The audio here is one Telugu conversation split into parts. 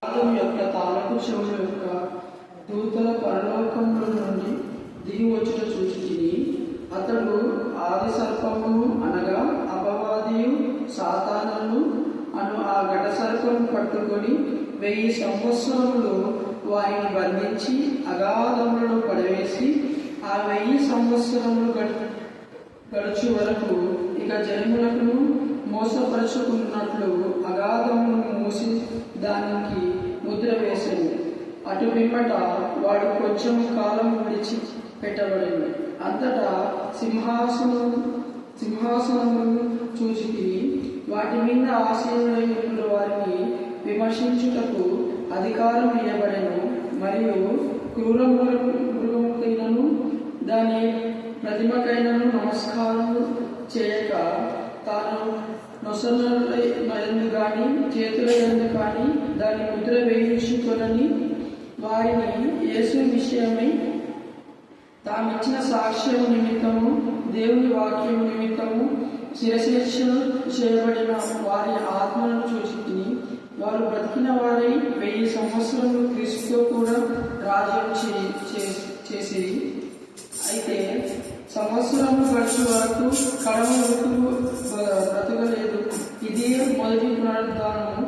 ఆదం యొక్క తాళపు చెవుల యొక్క దూతల పరలోకముల నుండి దిగి వచ్చుట చూచితిని. అతడు ఆది సర్పమును అనగా అపవాదియు సాతానును అను ఆ ఘట సర్పము పట్టుకొని 1000 సంవత్సరములు వారిని బంధించి అగాధములలో పడవేసి ఆ 1000 సంవత్సరములు గడుచు వరకు ఇక జన్ములకు మోసపరుచుకున్నట్లు అగాధమును మూసి దానికి ముద్ర వేసింది. అటు పిమ్మట వాడు కొంచెం కాలం విడిచి పెట్టబడింది. అంతటా సింహాసనములను చూచితిని. వాటి మీద ఆసీనులైన వారిని విమర్శించుటకు అధికారం ఇవ్వబడెను. మరియు క్రూర మృగముకైనను దాని ప్రతిమకైనను నమస్కారం చేయక తాను నొసలు కానీ చేతుల యందు కానీ దాని ముద్ర వేయించుకొనని వారిని యేసు విషయమై తామిచ్చిన సాక్ష్యము నిమిత్తము దేవుని వాక్యము నిమిత్తము శిరశిక్షణ చేయబడిన వారి ఆత్మలను చూచితిని. వారు బ్రతికిన వారై 1000 సంవత్సరములు క్రీస్తుతో కూడా రాజ్యం చేసిరి. అయితే సంవత్సరము గడిచే వరకు కడమ బ్రతకలేదు. ఇది మొదటి పునరుద్ధానము.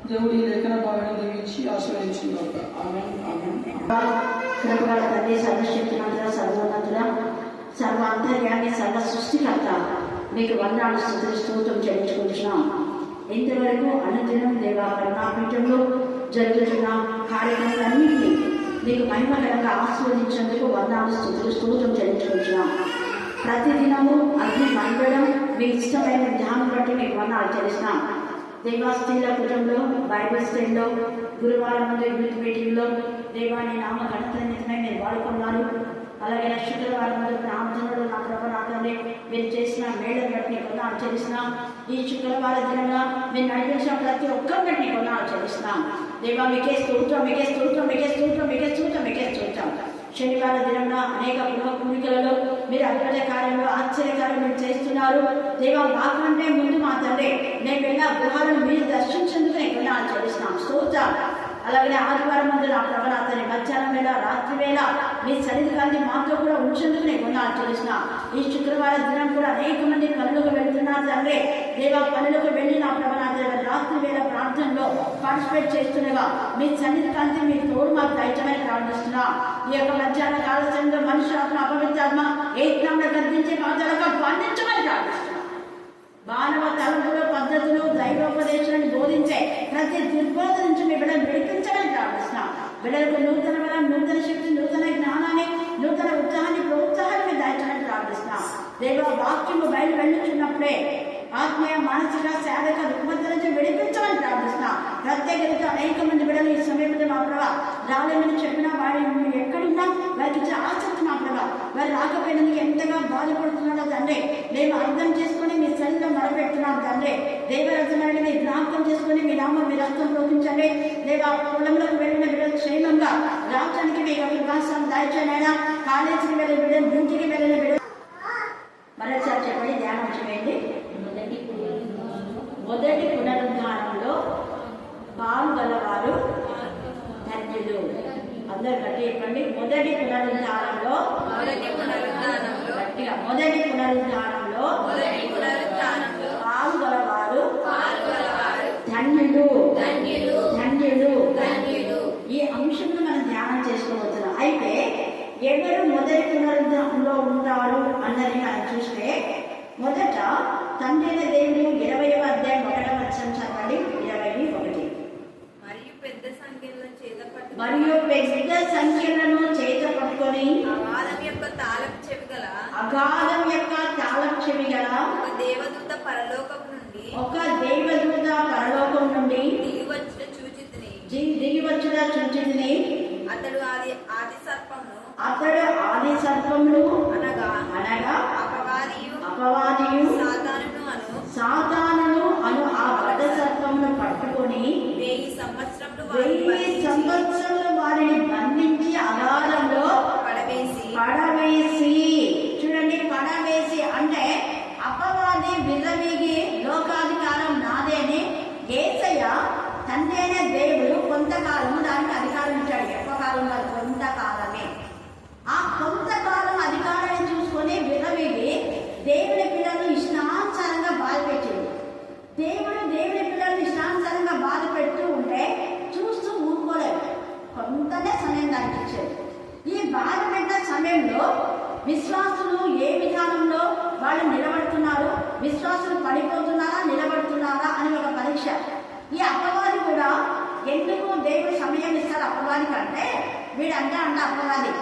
దేవుడి లేఖన భావాన్ని దీవించి ఆశీర్వదించుగాక. ఆమేన్. ఆమేన్. తండ్రి, సర్వశక్తిమంతుడ, సర్వోన్నతుడ, సర్వ అంతర్యామి, సర్వ సృష్టికర్త, మీకు వందనాలు, స్తుతులు, స్తోత్రం చెల్లించుకుంటున్నాం. ఇంతవరకు అనుదినం దేవా కరుణాపీఠంలో జరుగుతున్న కార్యక్రమాలన్నింటినీ మీకు మహిమకరంగా ఆస్వాదించేందుకు వందనాలు, స్తుతులు, స్తోత్రం చెల్లించుకుంటున్నాం. ప్రతిదినము అగ్ని మండడం మీ ఇష్టమైన విధానం బట్టి మీకు వందనాలు చెల్లిస్తున్నాం. దేవా స్త్రీల కుటుంబంలో బైబిల్ స్టైల్లో గురువారం ముందు యూత్ మీటింగ్లో దేవాన్ని నామ ఘనతనితమై మీరు వాడుకున్నారు. అలాగే నా శుక్రవారం ముందు ప్రార్థనలు నా ప్రభు నా తండ్రి మీరు చేసిన మేళను బట్టి కొన్నాళ్ళు చెల్లిస్తున్నాం. ఈ శుక్రవార దినంగా మీరు నడిపించిన ప్రతి ఒక్కరి బట్టి కొన్నాళ్ళు చెల్లిస్తున్నాం. దేవా మీకే స్తోత్రం, మీకే స్తోత్రం, మీకే స్తోత్రం, మీకే స్తోత్రం, మీకే స్తోత్రం. శనివార దినంలో అనేక గృహభూమికలలో మీరు అద్భుత కార్యంలో ఆశ్చర్యకార్యం మీరు చేస్తున్నారు. దేవా మాకంటే ముందు మా తండ్రి నేను వెళ్ళిన గృహాలను మీరు దర్శించేందుకు నేను కొన్నాళ్ళు చెల్లిస్తున్నాం. స్తోత్రం. అలాగే ఆదివారం ముందు నా ప్రభు నా తండ్రి మధ్యాహ్నం వేళ రాత్రి వేళ మీ సన్నిధికాన్ని మాతో కూడా ఉంచేందుకు నేను కొన్నాళ్ళు చెల్లిస్తున్నా. ఈ శుక్రవార దినం కూడా అనేక మంది పనులకు వెళ్తున్నారు తండ్రి. దేవా పనులకు వెళ్ళి నా ప్రభు నా తండ్రి రాత్రి వేళ ప్రార్థనలో పార్టిసిపేట్ చేస్తుండగా మీ సన్నిధికాంతి మీ తోడు మాకు దయచమని ప్రార్థిస్తున్నా. ఈ యొక్క మధ్యాహ్న కాల సమయంలో మనుషుల అపవిత్రాత్మ ఏకంగా గర్దించే పాదాలుగా బంధించమని ప్రార్థిస్తున్నా. మానవ తలంపులు, పద్ధతులు, దైవోపదేశాలను బోధించే ప్రతి దుర్బోధ నుంచి మీ బిడ్డను విడిపించమని ప్రార్థిస్తున్నాం. బిడ్డలకు నూతన బలం, నూతన శక్తి, నూతన జ్ఞానాన్ని, నూతన ఉత్సాహాన్ని, ప్రోత్సాహాన్ని దాయించమని ప్రార్థిస్తున్నాం. దేవ వాక్యము బయలు వెళ్ళుచున్నప్పుడే ఆత్మీయ, మానసిక, శారీరక రుగ్మత నుంచి విడిపించమని ప్రార్థిస్తున్నాం. ప్రత్యేకత అనేక మంది బిడ్డలు ఈ సమయంలో మా ప్రభావ రాలేమని చెప్పినా వారి ఎక్కడున్నా వారికి ఇచ్చే ఆసక్తి మా ప్రభావ వారు రాకపోయినందుకు ఎంతగా బాధపడుతున్నాడో తండ్రి మేము అర్థం చేసుకుని మీ సన్నిధిలో మొరపెడుతున్నాం తండ్రి. దేవరత్నాన్ని మీరు జ్ఞాపకం చేసుకుని మీ నామం మీ రక్తం ప్రోగించండి. దేవ పొలంలోకి వెళ్ళిన బిడ్డలు క్షేమంగా రాష్ట్రానికి మీ యొక్క వివాసాన్ని దాయిపోయినా కాలేజీకి వెళ్ళిన బిడ్డలు, డ్యూటీకి వెళ్ళిన బిడ్డలు మరోసారి చెప్పండి, ధ్యానం చేయండి. మొదటి పునరుద్ధానంలో పాల్గొన్నవారు ధన్యులు. అందరు గట్టి చెప్పండి. మొదటి పునరుద్ధానంలో గట్టిగా మొదటి పునరుద్ధానంలో పాల్గొన్నవారు ధన్యులు, ధన్యులు, ధన్యులు. ఈ అంశంలో మనం ధ్యానం చేసుకోవచ్చున్నాం. అయితే ఎవరు మొదటి పునరుద్ధానంలో ఉంటారు అన్నది మనం చూస్తే మొదట తండ్రి దేవుడు 20వ అధ్యాయం 1వ వచనం చదవండి. 21. మరియు పెద్ద సంఖ్యలను చేత పట్టుకొని అగాధం యొక్క తాళపు చెవి గల ఒక దేవదూత పరలోకం నుండి దిగి వచ్చుట చూచితిని. అతడు ఆది సర్పమును అనగా అపవాదియు సాతానును అను ఆ ఘట సర్పమును పట్టుకొని 1000 సంవత్సరములు వారిని బంధించి అగాధంలో పడవేసి చూడండి. పడవేసి అంటే అపవాది విర్రవీగి లోకాధికారం నాదే అని యేసయ్య తండ్రి అయిన దేవుడు కొంత విశ్వాసులు పడిపోతున్నారా నిలబడుతున్నారా అని ఒక పరీక్ష. ఈ అపవాది కూడా ఎందుకు దేవుడు సమయం ఇస్తారు అపవాది కంటే, వీడు అంటే అపవాది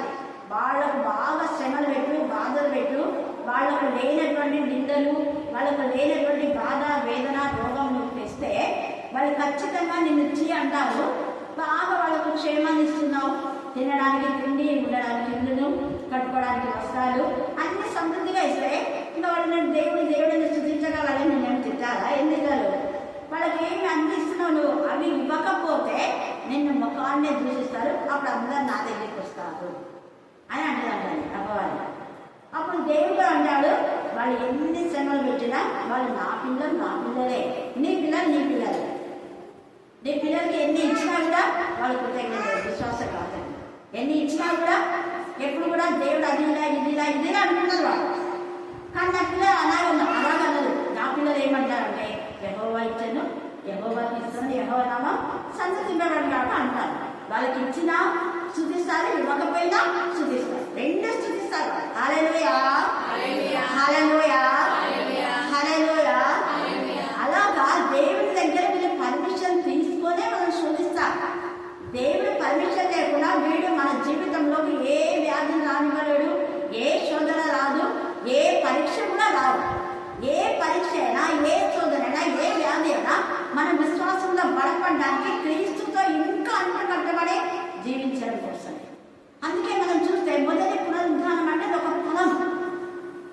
వాళ్ళకు బాగా శ్రమలు పెట్టు, బాధలు పెట్టు, వాళ్ళకు లేనటువంటి నిందలు, వాళ్ళకు లేనటువంటి బాధ వేదన రోగం తెస్తే వాళ్ళు ఖచ్చితంగా నిన్ను ఇచ్చి అంటారు. బాగా వాళ్ళకు క్షేమాన్ని ఇస్తున్నావు, తినడానికి తిండి, ఉండడానికి ఇల్లును, కట్టుకోవడానికి వస్త్రాలు అన్ని సమృద్ధిగా ఇస్తే ఇంకా వాళ్ళు నేను దేవుడిని స్థుతించగలని నేను తిట్టారా? ఎందుకు వాళ్ళకి ఏమి అందిస్తున్నావు నువ్వు? అవి ఇవ్వకపోతే నిన్ను ముఖాన్నే దూషిస్తారు, అప్పుడు అందరూ నా దగ్గరికి వస్తారు అని అంటారు అపవాది. అప్పుడు దేవుడు అంటాడు, వాళ్ళు ఎన్ని శ్రమలు పెట్టినా వాళ్ళు నా పిల్లలే, నీ పిల్లలు. నీ పిల్లలకి ఎన్ని ఇచ్చినా కూడా వాళ్ళు కృతజ్ఞత విశ్వాసం కాదు. ఎన్ని ఇచ్చినా కూడా ఎప్పుడు కూడా దేవుడు ఇదిలా అంటున్నారు వాళ్ళు. కానీ నా పిల్లలు అలాగన్నది. నా పిల్లలు ఏమంటారంటే యెహోవా ఇచ్చాను, యెహోవాకి ఇస్తాను, యెహోవా నామా సంతసింపబడి కాక అంటారు. వాళ్ళకి ఇచ్చినా స్తుతిస్తారు, ఇవ్వకపోయినా స్తుతిస్తారు, రెండు స్తుతిస్తారు. హల్లెలూయా, హల్లెలూయా, హల్లెలూయా. అలాగా దేవుడి దగ్గర వీళ్ళు పర్మిషన్ తీసుకొనే మనం శోధిస్తాం. దేవుడు పర్మిషన్ లేకుండా వీడు మన జీవితంలోకి ఏ వ్యాధిని రానివ్వలేడు, ఏ శోధన రాదు, ఏ పరీక్ష కూడా రాదు. ఏ పరీక్ష అయినా, ఏ శోధన అయినా, ఏ వ్యాధి అయినా మన విశ్వాసంలో బలపడడానికి క్రీస్తుతో ఇంకా అంటుకట్టబడి జీవించడం కోసం. అందుకే మనం చూస్తే మొదటి పునరుద్ధానం అంటే ఒక ఫలం.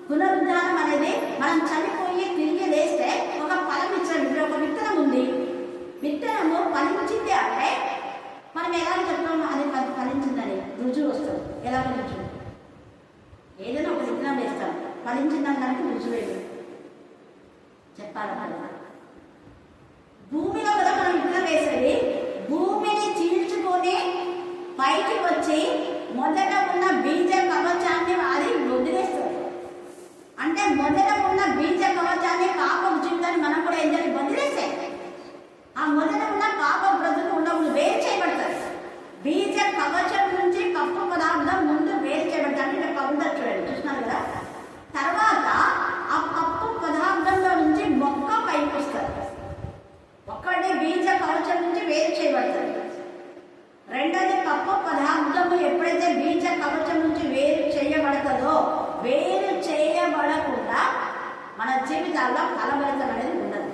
పునరుద్ధానం అనేది మనం చనిపోయి తిరిగి లేస్తే ఒక ఫలం ఇచ్చడం. ఇప్పుడు ఒక విత్తనం ఉంది, విత్తనము ఫలించింది అంటే మనం ఎలా చెప్తాము అది ఫలించిందని రుజువు వస్తుంది. ఎలా రుజువు? ఏదైనా ఒక విత్తనం వేస్తాం, ఫలించిందని దానికి రుజువు వేయదు చెప్పాలన్నమాట. భూమిలో కూడా మనం విత్తనం వేసేది భూమిని చీల్చుకొని పైకి వచ్చి మొదట ఉన్న బీజ కవచాన్ని అది వదిలేస్తుంది. అంటే మొదట ఉన్న బీజ కవచాన్ని పాపం జీవితాన్ని మనం కూడా ఏం చేయాలి? వదిలేసే. ఆ మొదట ఉన్న పాప బ్రతుకు ఉండవులు వేరు చేయబడతారు. బీజ కవచం నుంచి పప్పు పదార్థం ముందు వేరు చేయబడతారు. అంటే పప్పుదా చూడండి, చూస్తున్నారు కదా. తర్వాత ఆ పప్పు పదార్థంలో నుంచి మొక్క పైకి వస్తారు. ఒక్కటి బీజ కవచం నుంచి వేరు చేయబడతారు. రెండోది పప్పు పదార్థము ఎప్పుడైతే బీజ కవచం నుంచి వేరు చేయబడతాదో, వేరు చేయబడకుండా మన జీవితాల్లో ఫలభరితం అనేది ఉండదు.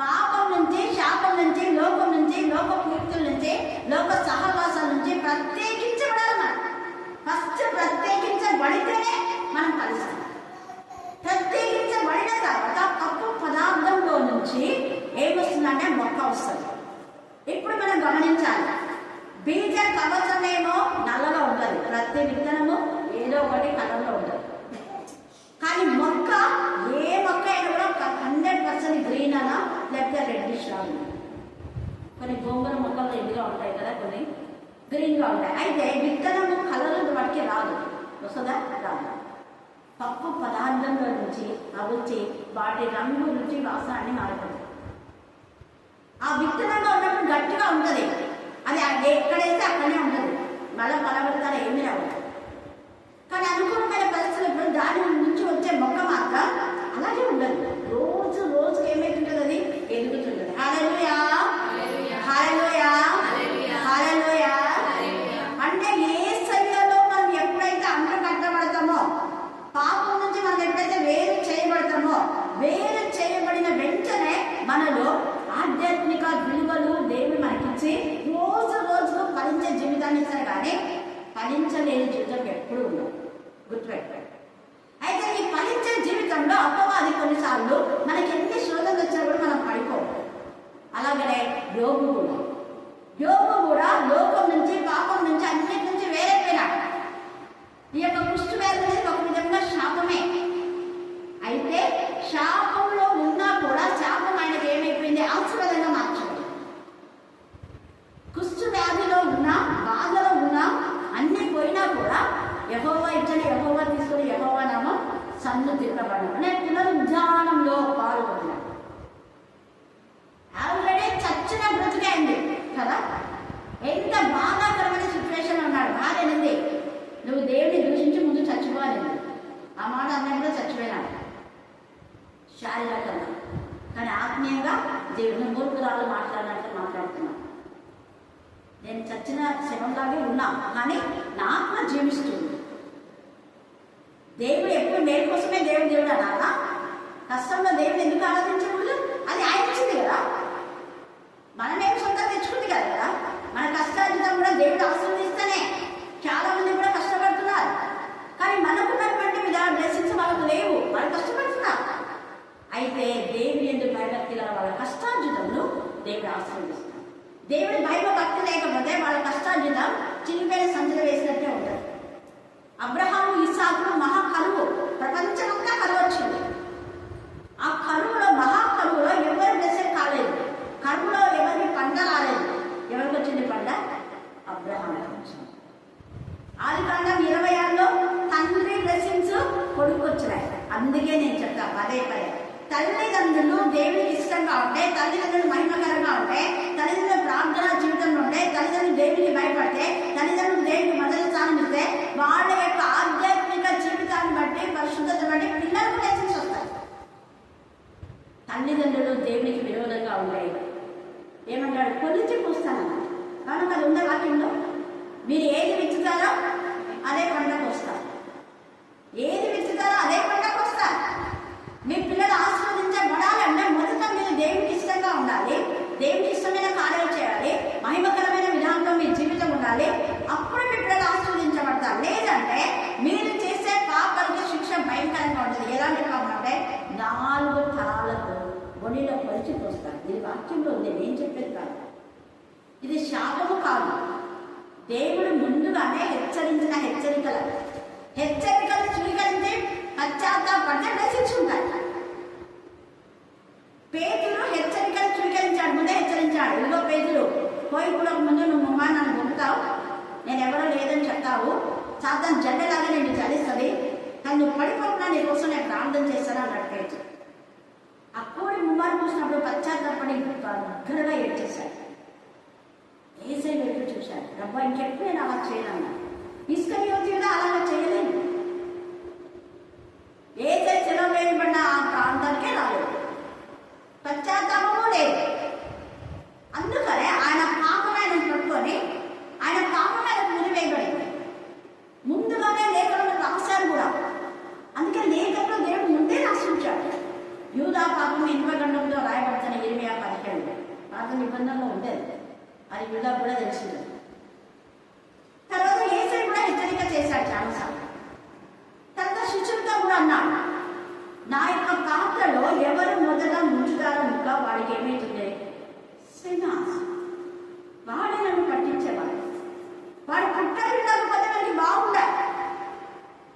పాపం నుంచి, శాపం నుంచి, లోకం నుంచి, లోక కీర్తుల నుంచి, లోక సహవాసాల నుంచి ప్రత్యేకించబడాలి. మనం ఫస్ట్ ప్రత్యేకించబడితేనే మనం కలుస్తాం. ప్రత్యేకించబడిన తర్వాత పప్పు పదార్థంలో నుంచి ఏమొస్తుందంటే మొక్క వస్తుంది. ఇప్పుడు మనం గమనించాలి, బీజ కవచమేమో నల్లగా ఉంటుంది, ప్రతి విత్తనము ఏదో ఒకటి కలర్లో ఉంటుంది. కానీ మొక్క, ఏ మొక్క అయినా కూడా 100% గ్రీన్ అనా లేకపోతే రెడ్డిష్ లా ఉంది. కొన్ని గోంగూర మొక్కలు రెడ్గా ఉంటాయి కదా, కొన్ని గ్రీన్గా ఉంటాయి. అయితే విత్తనము కలర్ వాటికి రాదు, వస్తుందా? రాదు. పప్పు పదార్థంలో నుంచి వచ్చి వాటి రంగు, రుచి, వాసన అన్ని మారిపోతుంది. ఆ విత్తనంగా ఉన్నప్పుడు గట్టిగా ఉంటుంది, అది ఎక్కడైతే అక్కడనే ఉంటుంది, మళ్ళీ ఫలవత్తాలు ఏమీ రావు. కానీ అనుకూలమైన పరిస్థితులు దాని నుంచి వచ్చే మొక్క మాత్రం అలాగే ఉండదు. రోజుకి ఏమైతుంటుంది? అది ఎదుగుతుంటుంది. హల్లెలూయా, హల్లెలూయా, హల్లెలూయా. అంటే యేసయ్యలో మనం ఎప్పుడైతే అంట కట్టబడతామో, పాపం నుంచి మనం ఎప్పుడైతే వేరు చేయబడతామో, వేరు చేయబడిన వెంటనే మనలో ఆధ్యాత్మిక విలువలు దేవుడు మనకిచ్చి రోజుకు ఫలించే జీవితాన్ని ఇస్తారు. కానీ ఫలించలేని జీవితం ఎప్పుడు ఉండవు, గుర్తుపెట్టాడు. అయితే ఈ ఫలించే జీవితంలో అపవాది కొన్నిసార్లు మనకి ఎన్ని శోధనలు వచ్చినా కూడా మనం పడిపోవు. అలాగనే యోగు కూడా లోకం నుంచి, పాపం నుంచి, అన్నిటి నుంచి వేరైపోయినాడు. ఈ యొక్క కుష్టు వ్యాధి అనేది ఒక విధంగా శాపమే. అయితే శాపంలో ఉన్నా కూడా శాపం ఆయనకి ఏమైపోయింది? ఆశీర్వాదంగా మార్చబడింది. కుష్టు వ్యాధిలో ఉన్నా, బాధలో ఉన్నా, అన్ని పోయినా కూడా యెహోవా ఇచ్చని, యెహోవా తీసుకుని, యెహోవా నామం సన్నుతింపబడడం అనే పునరుద్ధానంలో పాల్గొన్నాడు. ఆల్రెడీ చచ్చిన బ్రతికే అయింది కదా. ఎంత బాధాకరమైన సిచ్యువేషన్ ఉన్నాడు. భార్యనింది, నువ్వు దేవుడిని దూషించి ముందు చచ్చిపోవాలి. ఆ మాట అన్నప్పుడు చచ్చిపోయినాడు. నేను చచ్చిన శవంలాగే ఉన్నా, కానీ నా ఆత్మ జీవిస్తుంది. దేవుడు ఎప్పుడు మేలు కోసమే దేవుడు అనాలా? కష్టంలో దేవుడు ఎందుకు ఆరాధించకూడదు? అది ఆయన ఇచ్చింది కదా, మనమేమి సొంతంగా తెచ్చుకుంది కదా. మన కష్టార్జితం కూడా దేవుడు ఆశీర్వదిస్తేనే. చాలా మంది కూడా కష్టపడుతున్నారు, కానీ మనకున్నటువంటి బ్లెస్సింగ్స్ వాళ్ళకు లేవు, వాళ్ళు కష్టపడుతున్నారు. అయితే దేవుడు ఎందుకు భయభక్తి గల వాళ్ళ కష్టార్జితంలో దేవుడు ఆశీర్వదిస్తాడు. దేవుడి భయభక్తి లేకపోతే వాళ్ళ కష్టార్జితం చిలిపైన సంచులు వేసినట్టే ఉంటుంది. అబ్రహాము ఇస్సాకు మహా కరువు, ప్రపంచమంతా కరువు వచ్చింది. ఆ కరువులో మహా కరువులో ఎవరు బ్లెస్సెడ్ కాలేదు, కరువులో ఎవరికి పంట రాలేదు. ఎవరికి వచ్చింది పంట? అబ్రహాము. ఆదికాండం 26లో తండ్రి బ్లెస్సింగ్స్ కొడుకు వచ్చినాయి. అందుకే నేను చెప్తా పదే పదే, తల్లిదండ్రులు దేవునికి ఇష్టంగా ఉంటే, తల్లిదండ్రులు మహిమకరంగా ఉంటే, తల్లిదండ్రులు ప్రార్థనా జీవితంలో ఉంటే, తల్లిదండ్రులు దేవునికి భయపడితే, తల్లిదండ్రులు దేవునికి మొదటి స్థానం ఇస్తే, వాళ్ళ యొక్క ఆధ్యాత్మిక జీవితాన్ని బట్టి, పరిశుద్ధత బట్టి పిల్లలకు బ్లెస్సింగ్స్ వస్తాయి. తల్లిదండ్రులు దేవునికి విరోధంగా ఉంటాయి. ఏమంటాడు? కొలిచి పూస్తానన్నాడు. కనుక అది ఉండే వాక్యంలో, మీరు ఏది విచ్చుతారో అదే పంటకు వస్తారు, ఏది విచ్చుతారో అదే పంటకు వస్తారు. మీ పిల్లలు ఆశీర్వదించబడాలంటే మొదట మీరు దేవునికి ఇష్టంగా ఉండాలి, దేవునికి ఇష్టమైన కార్యాలు చేయాలి, మహిమకరమైన విధానంలో మీ జీవితం ఉండాలి. అప్పుడు మీ పిల్లలు ఆశీర్వదించబడతారు. లేదంటే మీరు చేసే పాపాలకు శిక్ష భయంకరంగా ఉంటుంది. ఎలాంటి పాపం అంటే 4 తరాలకు బొడిలో పరిచి పోస్తారు. ఇది వాక్యంలో ఉంది, నేను చెప్పేది కాదు, ఇది శాపము కాదు. దేవుడు ముందుగానే హెచ్చరించిన హెచ్చరికలు స్వీకరించి పశ్చాత్తాపడితే బ్లెస్సింగ్స్ ఉంటాయి. పేతురు హెచ్చరికలు స్వీకరించాడు, ముందే హెచ్చరించాడు. ఇదిగో పేతురు, పోయి కూడా ముందు నువ్వు నన్ను పంపుతావు, నేను ఎవరో లేదని చెప్తావు, సాతాను జెండలాగా నేను చలిస్తుంది, కానీ నువ్వు పడిపోకుండా నీ కోసం నేను ప్రార్థన చేస్తాను అన్నాడు పేతురు. అప్పుడు ముమ్మారు చూసినప్పుడు పశ్చాత్తాపడి దగ్గరగా ఏడ్చేశాడు. ఏసై వైపు చూశాడు. రబ్బా ఇంకెప్పుడు నేను అలా చేయనన్నా. ఇస్కరియోతు కూడా అలాగా చేయలేదు. ఏసై సెలవు వేయబడిన ఆ ప్రాంతానికే రాలేదు, పశ్చాత్తాపము లేదు. అందుకనే ఆయన పాపం ఆయన పట్టుకొని ఆయన పాపం ఆయన మునివేయబడింది. ముందుగానే లేఖలను రాశారు కూడా. అందుకే లేఖలో దేవుడు ముందే రాసించాడు. యూదా పాపం ఇనుపగండంలో రాయబడుతున్న 27 పాత నిబంధనలో ఉండేది, అది యూదా కూడా తెలిసింది. తర్వాత యేసే కూడా హెచ్చరిక చేశాడు చాలాసార్లు. తర్వాత శిష్యులతో కూడా అన్నాడు, నా యొక్క పాత్రలో ఎవరు మొదట ముంచుతారో ముక్క వాడికి ఏమవుతుంది? శ్రీనివాస్ వాడే నన్ను పట్టించేవాడు. వాడు పుట్టాడు లేకపోతే మనకి బాగుండాలి.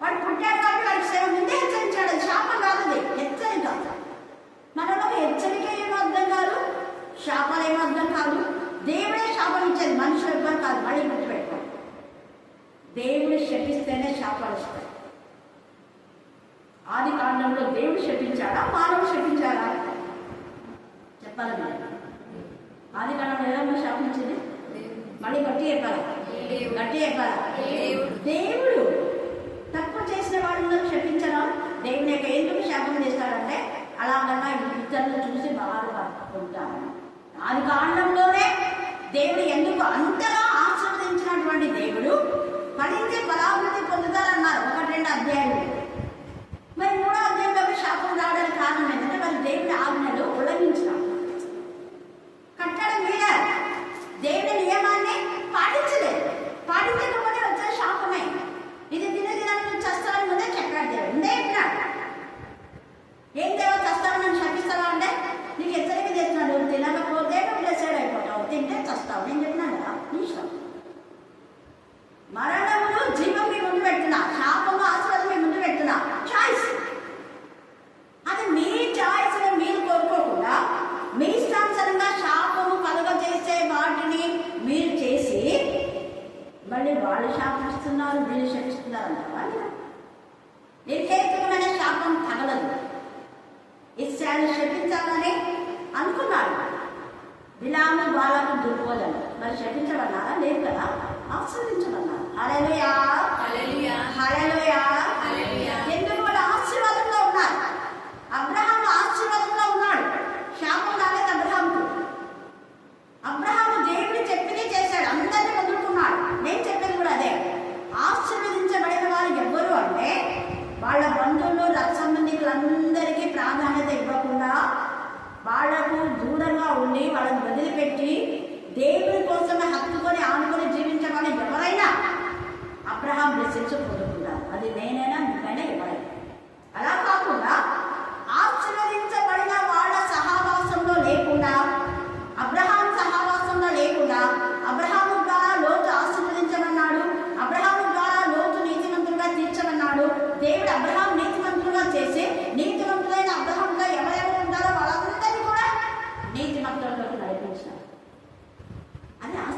వాడు పుట్టాడు కాబట్టి వాడికి సేవ ముందే హెచ్చరించాడు. అది శాపం కాదు, హెచ్చరిక. మనలో హెచ్చరిక ఏమో అర్థం కాదు, శాపాలు ఏమో అర్థం కాదు. దేవుడే శాపం ఇచ్చేది, మనుషులు ఎవ్వరు కాదు. మళ్ళీ గుర్తుపెట్టుకోండి, దేవుడు శపిస్తేనే శాపాలు వస్తాయి. ఆది కాండంలో దేవుడు శపించాడా, మానవుడు శపించాడా? చెప్పాలి మరి. ఆది కాండంలో ఏదన్నా శాపించింది? మళ్ళీ గట్టి చెప్పాలి, గట్టి చెప్పాలి. దేవుడు తప్పు చేసిన వాళ్ళందరూ శపించడం. దేవుని యొక్క ఎందుకు శాపం చేస్తాడంటే అలాగన్నా ఇతరులు చూసి బాధపడుతుంటారు. ఆది కాండంలోనే దేవుడు ఎందుకు అంతగా ఆశీర్వదించినటువంటి దేవుడు ఫలించి బలాభివృద్ధి పొందుతారన్నారు 1-2 అధ్యాయులు. మరి 3వ అధ్యాయంలో శాపం రావడానికి కారణం ఏంటంటే మరి దేవుడి ఆజ్ఞలు ఉల్లంఘించడం. కట్టడం మీద దేవుడి నియమాన్ని పాటించలేదు. పాటించకపోతే వచ్చే శాపమే. ఇది దినదినాన్ని చస్తావని ముందే చెప్పాడు దేవుడు, ముందే చెప్పినాడు. ఏం దేవో చస్తావు నన్ను శపిస్తావా అంటే నీకు హెచ్చరిక చేస్తున్నాడు, తినకపోతే నువ్వు బ్లెస్సెడ్ అయిపోతావు, తింటే చస్తావు. నేను చెప్పినాను కదా, నీ ఇష్టం. మరణమును జీవం మీ ముందు పెడుతున్నా, శాపము ఆశీర్వాదం మీ ముందు పెడుతున్నా. చాయిస్ అది మీ చాయిస్. మీరు కోరుకోకుండా మీ ఇష్టానుసారంగా శాపము కలుగ చేసే వాటిని మీరు చేసి మళ్ళీ వాళ్ళు శాపిస్తున్నారు, వీళ్ళు శపిస్తున్నారు అంటారా? నిర్హేతుకమైన శాపం తగలదు. ఇస్రాయేలు శపించాలని అనుకున్నాడు. బిలాము బాలకు దుర్బోధన, మరి శపించబడ్డారా? లేదు కదా, ఆశీర్వదించబడ్డారు. హల్లెలూయా, హల్లెలూయా. ఎందుకు వాళ్ళు ఆశీర్వాదంలో ఉన్నారు? అబ్రహాము ఆశీర్వాదంలో ఉన్నాడు, శాపం రాలేదు అబ్రహాముకు. అబ్రహాము దేవుడు చెప్పింది చేశాడు. అందరి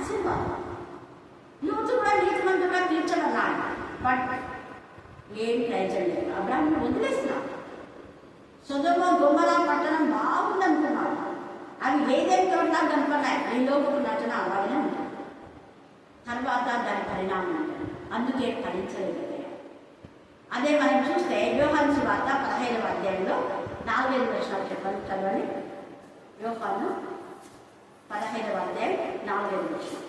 ఆశీర్వాదం. లోతు కూడా నీతిమంతుడుగా తీర్చమన్నాడు. బట్ ఏం ప్రయోజనం లేదు. అబ్రాహామును వదిలేస్తున్నాడు. సొదొమ గొమొర్రా పట్టణం బాగుందనుకున్నాడు. అవి ఏదేమి తోటలా కనపడినాయి. ఈ లోకపు నటన అలాగే ఉంటుంది. తర్వాత దాని పరిణామం ఉంటుంది. అందుకే ఫలించలేదు. అదే మనం చూస్తే యోహాను సువార్త 15వ అధ్యాయంలో 4 వచనాలు చెప్పండి, చదవండి. యోహాను 15వ అధ్యాయం 4 వచనం.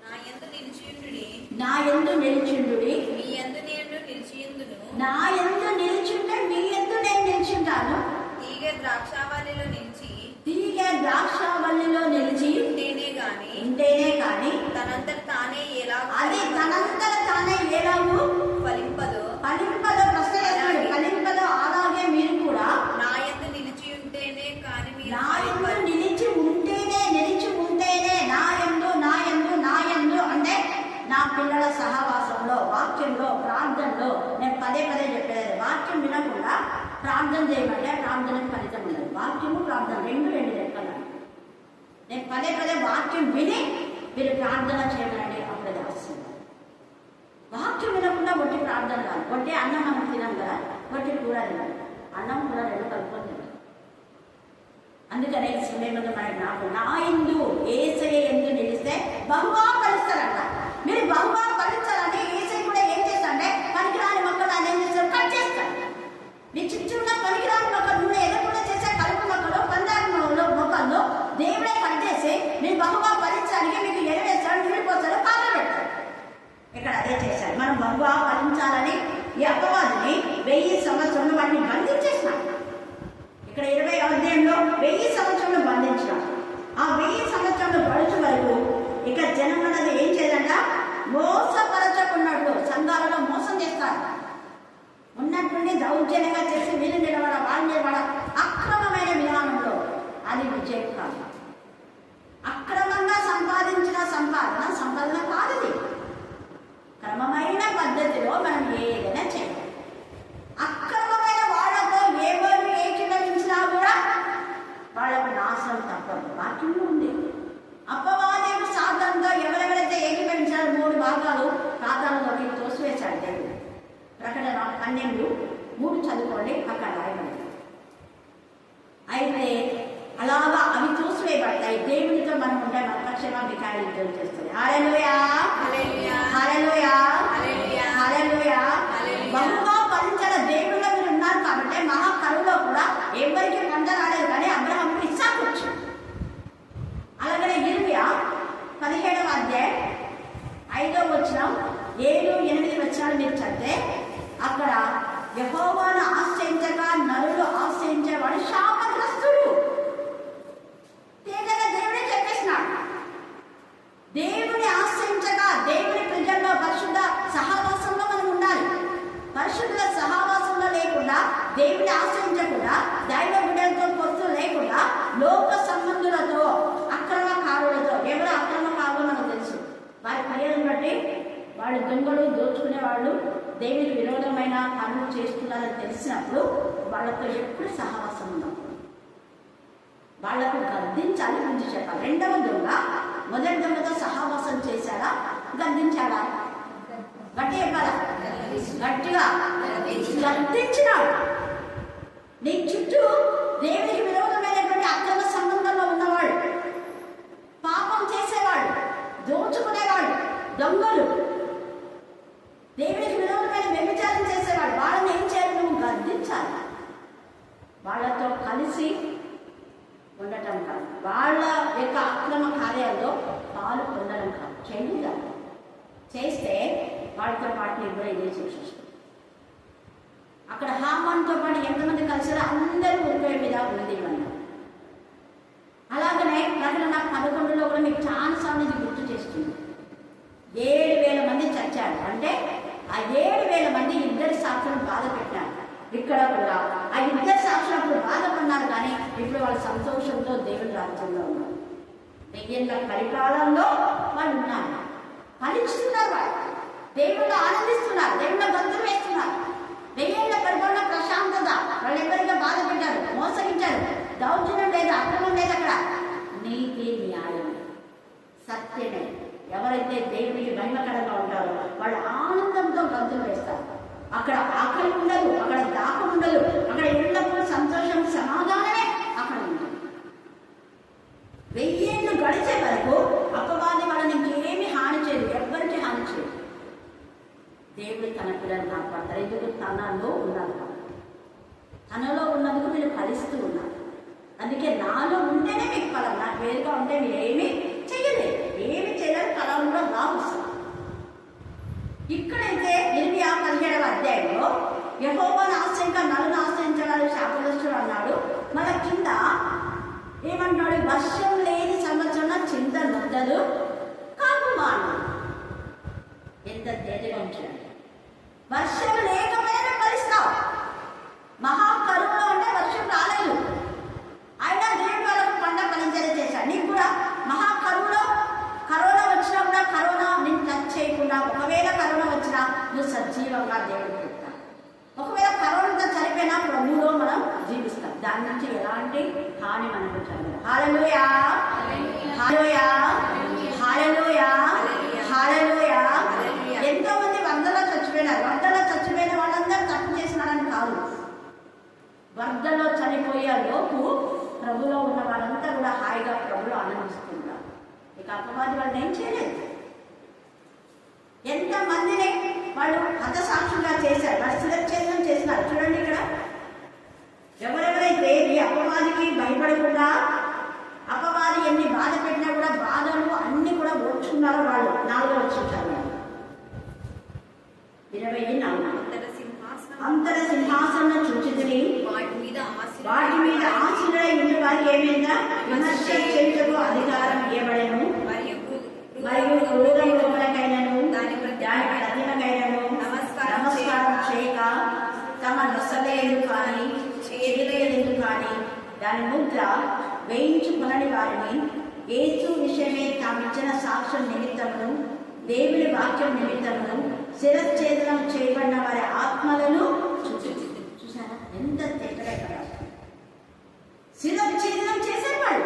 నా యందు నిలిచియుండుడి, నా యందు నిలిచిండుడి, మీ యందు నేను నిలిచియుందును. నా యందు నిలిచింటే మీ యందు నేను నిలిచింటాను. తీగ ద్రాక్షావల్లిలో నిలిచి ద్రాక్షావల్లిలో నిలిచి ఉంటేనే కానీ తనంతట తానే ఎలా అది తనంతట తానే ఎలాగూ ఫలింపదో ఫలింపదో అలాగే మీరు కూడా నా యందు నిలిచి ఉంటేనే కానీ మీరు నా యందు నిలిచి ఉంటేనే నా యందు అంటే నా పిల్లల సహవాసంలో, వాక్యంలో, ప్రార్థనలో. నేను పదే చెప్పేది, వాక్యం వినకుండా ప్రార్థన చేయమంటే ప్రార్థనకు ఫలితం ఉండదు. వాక్యము ప్రార్థన రెండు లెక్కలు. నేను పదే వాక్యం విని మీరు ప్రార్థన చేయమనండి, అప్పుడు అది అవసరం. వాక్యం వినకుండా వట్టి ప్రార్థన కాదు. వట్టి అన్నం మనం తినాం కదా, వట్టి కూర తినాలి. అన్నం కూర రెండు కలుపుకొని తినాలి. అందుకనే సమయంలో నాకు నా యందు యేసయ్య యందు నిలిస్తే బహుగా ఫలిస్తారంట. మీరు బహుగా ఫలించాలని యేసయ్య కూడా ఏం చేస్తాడంటే పనికిరాని మొక్కలు ఆయన ఏం చేస్తారు, కట్ చేస్తాడు. మీ చుట్టూ ఉన్న పనికిరాని మొక్కలు, నువ్వు ఎదుర్కొండ చేసే కలుపు మొక్కలు, పందారి మొక్కల్లో దేవుడే కట్ చేసి మీరు బహుగా ఫలించడానికి మీకు ఎరువేస్తాడు, నిలిపోతాడు, కాపా పెడతాడు. ఇక్కడ అదే చేశాడు. మనం బహుగా ఫలించాలని ఈ అపవాదిని 1000 సంవత్సరంలో వాటిని బంధించేసినాడు. ఇక్కడ 20వ అధ్యాయంలో 1000 సంవత్సరంలో బంధించినాడు. ఆ 1000 సంవత్సరంలో గడుచు వరకు ఇక జనం అన్నది ఏం చేయాలంట, మోసపరచకున్నట్లు సంఘాలలో మోసం చేస్తారు. ఉన్నట్టుండి దౌర్జన్యంగా చేసి వీళ్ళు నిలబడ, వాళ్ళు నిలబడ, అక్రమమైన విధానంలో అది విజయం కాదు. అక్రమంగా సంపాదించిన సంపాదన కాదు. ఇది క్రమమైన పద్ధతిలో మనం ఏదైనా చేయాలి. అక్రమమైన వాళ్ళతో ఎవరు ఏకీభవించినా కూడా వాళ్ళకు నాశనం తప్పదు. వాక్యంలో ఉంది. అపవాదేవుడు సాధనతో ఎవరెవరైతే ఏకీభవించారో 3 భాగాలు ప్రాంతాలలోకి తోసివేశాడు దేవుడు. ప్రకటన 12:3 చదువుకోండి, అక్కడ రాయబడింది. అయితే అలాగా అవి తోసివేయబడతాయి. దేవునితో మనం ఉంటే మన పక్షంగా వికారాలు చేస్తుంది. హల్లెలూయా, హల్లెలూయా, హల్లెలూయా. బహుగా ఫలించిన దేవుళ్ళ మీరు ఉన్నారు కాబట్టి మహాకరువులో కూడా ఎవరికి పంట రాలేదు, కానీ అబ్రహాముకు ఇస్సాకు వచ్చింది. అలాగనే ఇర్మియా 17వ అధ్యాయం 5వ వచనం 7-8 వచనాలు మీరు చదివితే అక్కడ యెహోవాను ఆశ్రయించక నరులు ఆశ్రయించేవాడు శాపగ్రస్తుడు. తేజగా దేవుడే చెప్పేసినాడు. దేవుని ఆశ్రయించక, దేవుని ప్రజల్లో పరిశుద్ధ సహవాసంలో మనం ఉండాలి. పరిశుద్ధ సహవాసంలో లేకుండా, దేవుని ఆశ్రయించకుండా, దైవ బిడ్డలతో పొత్తు లేకుండా, లోక సంబంధులతో, అక్రమకారులతో. ఎవరు అక్రమకారులు మనకు తెలుసు. వారి క్రియలను బట్టి వాళ్ళు దొంగలు, దోచుకునే వాళ్ళు, దేవునికి విరోధమైన పనులు చేస్తున్నారని తెలిసినప్పుడు వాళ్ళతో ఎప్పుడు సహవాసం ఉన్నప్పుడు వాళ్లకు గద్దించాలి, గురించి చెప్పాలి. రెండవ దొంగ మొదటి దొంగతో సహవాసం చేశాడా, గద్దించాడా? గట్టి చెప్పాలా? గట్టిగా గద్దించినాడు. నీ చుట్టూ దేవునికి విరోధమైనటువంటి అక్రమ సంబంధంలో ఉన్నవాడు, పాపం చేసేవాడు, దోచుకునేవాడు, దొంగలు, దేవునికి విరోధమైన వ్యభిచారం చేసేవాడు, వాళ్ళని ఏం చేయాలి? నువ్వు గద్దించాలి. వాళ్ళతో కలిసి ఉండటం కాదు, వాళ్ళ యొక్క అక్రమ కార్యాల్లో పాలు పొందడం కాదు, చేయడం. చేస్తే వాళ్ళతో పాటు నేను కూడా ఇదే చేసేస్తాను. అక్కడ హామాన్తో పాటు ఎంతమంది కలిసారో అందరూ ఉరిపోయే మీద ఉంది అన్నారు. అలాగనే ప్రకటన 11లో కూడా మీకు చాలా సార్లు గుర్తు చేస్తుంది. 7,000 మంది చచ్చారు. అంటే ఆ 7,000 మంది ఇద్దరు సాక్షులను బాధ పెట్టారు. ఇక్కడ కూడా ఆ ఇద్దరు సాక్షులు బాధపడినారు, కానీ ఇప్పుడు వాళ్ళ సంతోషంతో దేవుని రాజ్యంలో ఉన్నారు. 1000 ఏళ్ల పరిపాలనలో వాళ్ళు ఉన్నారు, ఫలిస్తున్నారు. వాళ్ళు దేవుళ్ళు ఆనందిస్తున్నారు, దేవుళ్ళ గంతులు వేస్తున్నారు. 1000 ఏళ్ల పరిపాలన ప్రశాంతత. వాళ్ళు ఎవరిగా బాధ పెట్టారు, మోసగించారు, దౌర్జన్యం లేదు, అక్రమం లేదు. అక్కడ నీతి, న్యాయం, సత్యమే. ఎవరైతే దేవునికి మహిమకరంగా ఉంటారో వాళ్ళు ఆనందంతో గంతులు వేస్తారు. అక్కడ ఆకలి ఉండదు, అక్కడ దాహం ఉండదు, అక్కడ ఎల్లప్పుడూ సంతోషం సమాధానమే అక్కడ ఉంటుంది. 1000 ఏళ్ళు గడిచే వరకు అపవాది వాళ్ళని ఇంకేమీ హాని చేయదు, ఎవ్వరికి హాని చేయదు. దేవుడు తన పిల్లలు కాపాడతారు. ఎందుకు? తనలో ఉన్నారు, తనలో ఉన్నందుకు మీరు ఫలిస్తూ ఉన్నారు. అందుకే నాలో ఉంటేనే మీకు ఫలం, నాకు వేరుగా ఉంటే మీరు ఏమీ చేయలేదు, ఏమి చేయలేదు, ఫలం కూడా రావచ్చు. ఇక్కడైతే 17వ అధ్యాయంలో యెహోవాను ఆశ్రయించక నరుని ఆశ్రయించడానికి శాపగ్రస్తుడు అన్నాడు. మన కింద ఏమన్నాడు? వర్షం లేని సంవత్సరం చింత నొద్దలు కాకుమాను. ఎంత తేజగా ఉంచాడు. వర్షం లేకపోయినా ఫలిస్తావు. మహాకరువులో ఉంటే వర్షం రాలేదు, అయినా దేవుడు వాళ్ళకు పంట ఫలించేలా చేశాడు. నీకు కూడా మహాకరువులో కరోనా వచ్చినా కూడా కరోనా నేను టచ్ చేయకుండా, ఒకవేళ కరోనా వచ్చినా నువ్వు సజీవంగా దేవుడు పెడతావు. ఒకవేళ కరోనాతో చనిపోయినా ప్రభువులో మనం జీవిస్తాం. దాని నుంచి ఎలాంటి హాని మనకు జరగదు. హల్లెలూయా, హల్లెలూయా, హల్లెలూయా, హల్లెలూయా. ఎంతో మంది వరదలో చచ్చిపోయినారు. వరదలో చచ్చిపోయిన వాళ్ళందరూ తప్పు చేసినారని కాదు. వరదలో చనిపోయే లోపు ప్రభులో ఉన్న వాళ్ళంతా కూడా హాయిగా ప్రభులో ఆనందిస్తున్నారు. ఇక అపవాది వాళ్ళని ఏం చేయలేదు. ఎంతమందిని వాళ్ళు హతసాక్షులుగా చేశారు, వాళ్ళు శిరచ్ఛేదనం చేసినారు. చూడండి ఇక్కడ ఎవరెవరైతే ఈ అపవాదికి భయపడకుండా, అపవాది ఎన్ని బాధ పెట్టినా కూడా బాధలు అన్ని కూడా ఓర్చుకున్నారో వాళ్ళు 4వ వచనం 24. అంతర సింహాసనం చూచితిని, వాటి మీద ఆశీనుడై ఉండి వారికి ఏమైందా? విమర్శ చేయుటకు అధికారం ఇవ్వబడెను. మరియు క్రూర మృగములకైనను దాని ప్రతిమకైనను నమస్కారం చేయక తమ నొసలేందు కానీ చేయలేదు కానీ దాని ముద్ర వేయించుకొనని వారిని యేసు విషయమే తామిచ్చిన సాక్ష్యం నిమిత్తమును దేవుని వాక్యం నిమిత్తమును శిరచ్ఛేదనం చేయబడిన వారి ఆత్మలను చూసారా? ఎంత తేటగా ఇక్కడ శిరచ్ఛేదనం చేసేవాళ్ళు,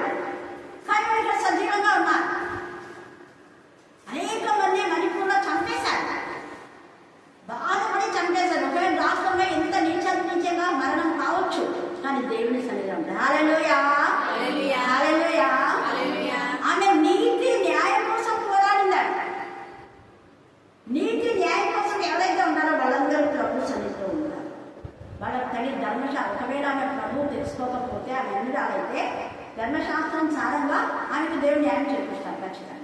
కానీ వాళ్ళు ఇక్కడ సజీవంగా ఉన్నారు. అనేక మంది మణిపూర్లో చంపేశారు, బాధపడి చంపేశారు. ఒకవేళ రాష్ట్రంలో ఎంత నీచంగా మరణం కావచ్చు, కానీ దేవుని సన్నిధానం. హల్లెలూయా, హల్లెలూయా. ఆమె నీతి న్యాయం కోసం పోరాడిందాడు. నీతి న్యాయం కోసం ఎవరైతే ఉన్నారో వాళ్ళందరూ ప్రభు సన్నిధిలో ఉన్నారు. వాళ్ళకి తగిన ధర్మశాస్త్రం, ఒకవేళ ఆమె ప్రభువు తెలుసుకోకపోతే, ఆమె ఎన్నిరాలైతే ధర్మశాస్త్రం సారంగా ఆమెకు దేవుడు న్యాయం చేపిస్తాడు ఖచ్చితంగా.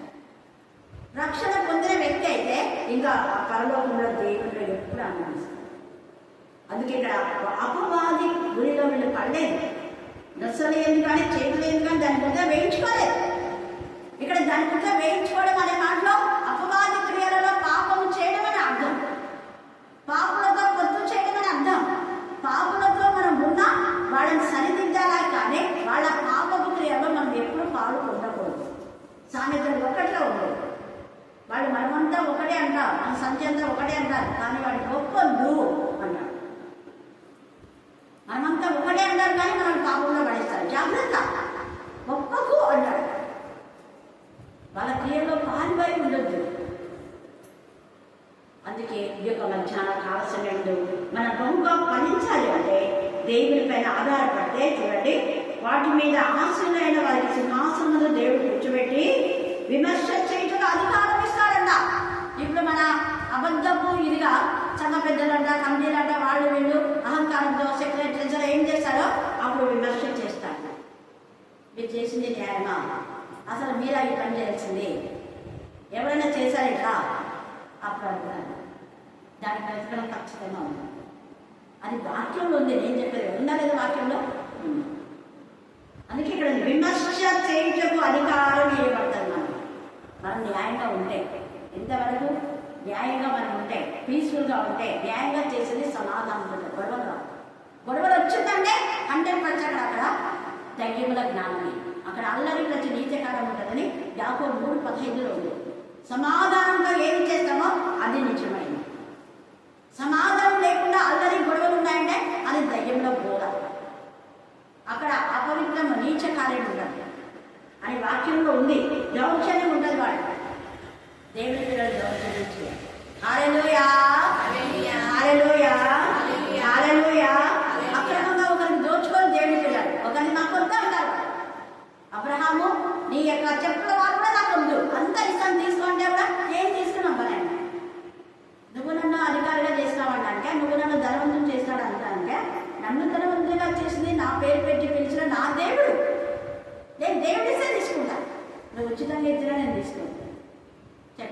రక్షణ పొందిన వ్యక్తి అయితే ఇంకా ఆ పరలోకంలో దేవుడు ఎప్పుడు ఆనందిస్తాడు. అందుకే ఇక్కడ అపవాది గురిలో వీళ్ళు పడలేదు, నొసలేదు కానీ చేయలేదు కానీ దాని ముద్ర వేయించుకోలేదు. ఇక్కడ దాని ముద్ర వేయించుకోవడం అనే మాటలో అపవాది క్రియలలో పాపం చేయడం అని అర్థం, పాపులతో పొత్తు చేయడం అని అర్థం. పాపులతో మనం ఉన్నా వాళ్ళని సరిదిద్దాలా కానీ వాళ్ళ పాపపు క్రియలో మనం ఎప్పుడు పాలు పొందకూడదు. సామెతలు 1లో ఉండదు. వాళ్ళు మనమంతా ఒకటే అంటారు, మన సంఖ్య అంతా ఒకటే అంటారు, కానీ వాడు ఒప్పొద్దు అన్నాడు. మనమంతా ఒకటే అంటారు కానీ మనం పాపంలో పడేస్తారు. జాగ్రత్త, ఒప్పకు అన్నాడు. వాళ్ళ క్రియలో పాల్పై ఉండొద్దు. అందుకే ఈ యొక్క మధ్యాహ్న కాల సమయంలో మనం బహుగా ఫలించాలి అంటే దేవుని పైన ఆధారపడితే, చూడండి, వాటి మీద ఆశీనులైన వారికి సింహాసనంలో దేవుడు కూర్చోబెట్టి విమర్శ చేయటం అధికారం ఇస్తాడంట. ఇప్పుడు మన అబద్ధపు ఇదిగా సంఘ పెద్దలంట, కమిటీలంట, వాళ్ళు వీళ్ళు అహంకారంతో సెక్రటరీస్ ఏం చేస్తారో అప్పుడు విమర్శ చేస్తాడు. మీరు చేసింది న్యాయమా? అసలు మీరా ఈ పని చేయాల్సింది? ఎవరైనా చేశారు ఇట్లా? అప్పుడు అంటారు. దాని ప్రతిఫలం ఖచ్చితంగా ఉంది. అది వాక్యంలో ఉంది. నేను చెప్పేది ఉందా లేదా? వాక్యంలో. అందుకే ఇక్కడ విమర్శ చేయుటకు అధికారం ఇవ్వబడుతుంది. మనం న్యాయంగా ఉంటే, ఎంతవరకు న్యాయంగా మనం ఉంటే, పీస్ఫుల్గా ఉంటే, న్యాయంగా చేసేది సమాధానం ఉంటుంది. గొడవలు వచ్చిందంటే 100% అక్కడ దయ్యముల జ్ఞానమే, అక్కడ అల్లరి ప్రతి నీచకారం ఉంటుందని యాకోబు 3:15 ఉంది. సమాధానంతో ఏది చేస్తామో అది నిజమైంది. సమాధానం లేకుండా అల్లరి గొడవలు ఉన్నాయంటే అది దయ్యంలో బోధ. అక్కడ అపవిత్రము నీచ కార్యం ఉండదు అని వాక్యంలో ఉంది. దౌర్జన్యం ఉండదు. వాడు